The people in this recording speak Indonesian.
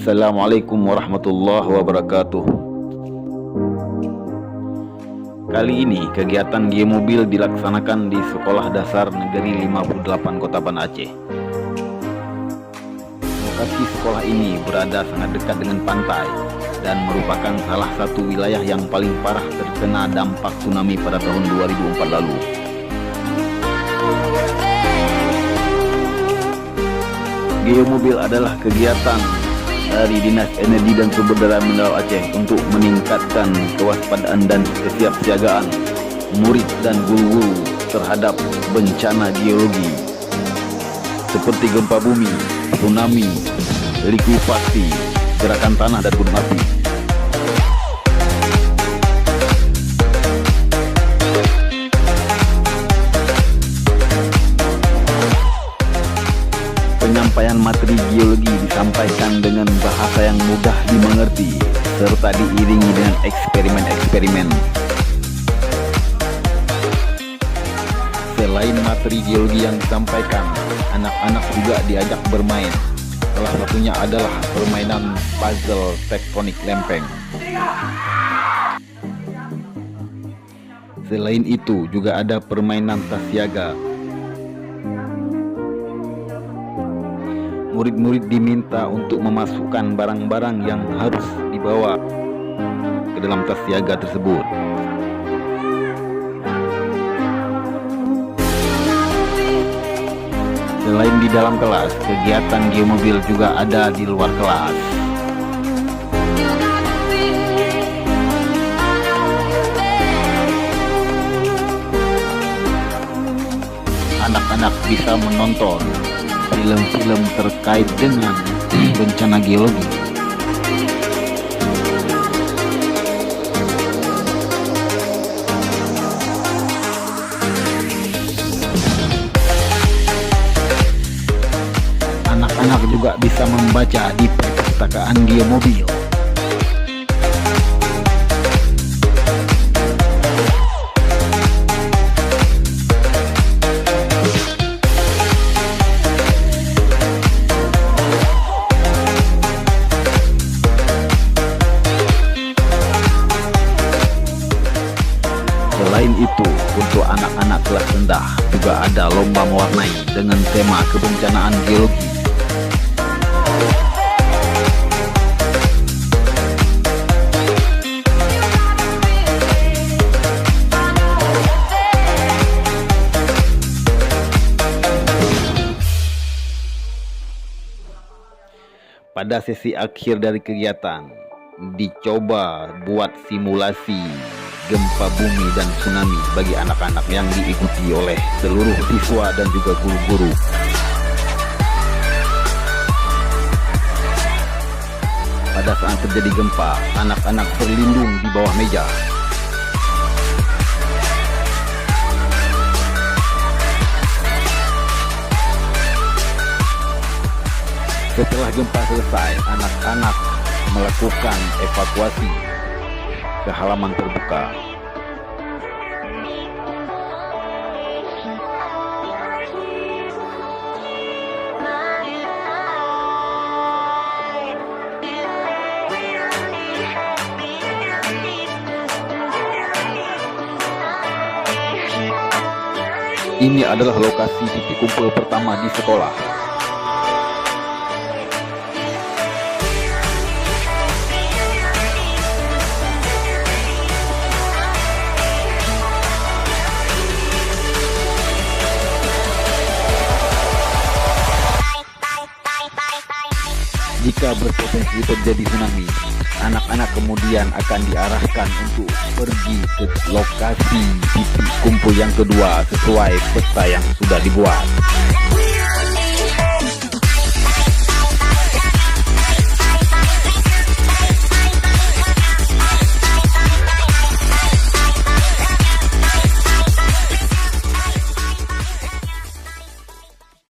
Assalamualaikum warahmatullahi wabarakatuh. Kali ini kegiatan geomobil dilaksanakan di Sekolah Dasar Negeri 58 Kota Banda Aceh. Lokasi sekolah ini berada sangat dekat dengan pantai dan merupakan salah satu wilayah yang paling parah terkena dampak tsunami pada tahun 2004 lalu. Geomobil adalah kegiatan dari Dinas Energi dan Sumber Daya Mineral Aceh untuk meningkatkan kewaspadaan dan kesiapsiagaan murid dan guru-guru terhadap bencana geologi seperti gempa bumi, tsunami, likuifaksi, gerakan tanah dan gunung api. Penyampaian materi geologi disampaikan dengan bahasa yang mudah dimengerti serta diiringi dengan eksperimen-eksperimen. Selain materi geologi yang disampaikan, anak-anak juga diajak bermain. Salah satunya adalah permainan puzzle tektonik lempeng. Selain itu juga ada permainan tas siaga. Murid-murid diminta untuk memasukkan barang-barang yang harus dibawa ke dalam tas siaga tersebut. Selain di dalam kelas, kegiatan geomobil juga ada di luar kelas. Anak-anak bisa menonton film-film terkait dengan bencana geologi. Anak-anak juga bisa membaca di perpustakaan geomobil. Selain itu, untuk anak-anak kelas rendah juga ada lomba mewarnai dengan tema kebencanaan geologi. Pada sesi akhir dari kegiatan, dicoba buat simulasi gempa bumi dan tsunami bagi anak-anak yang diikuti oleh seluruh siswa dan juga guru-guru. Pada saat terjadi gempa, anak-anak berlindung di bawah meja. Setelah gempa selesai, anak-anak melakukan evakuasi ke halaman terbuka. Ini adalah lokasi titik kumpul pertama di sekolah. Jika berpotensi terjadi tsunami, anak-anak kemudian akan diarahkan untuk pergi ke lokasi titik kumpul yang kedua sesuai peta yang sudah dibuat.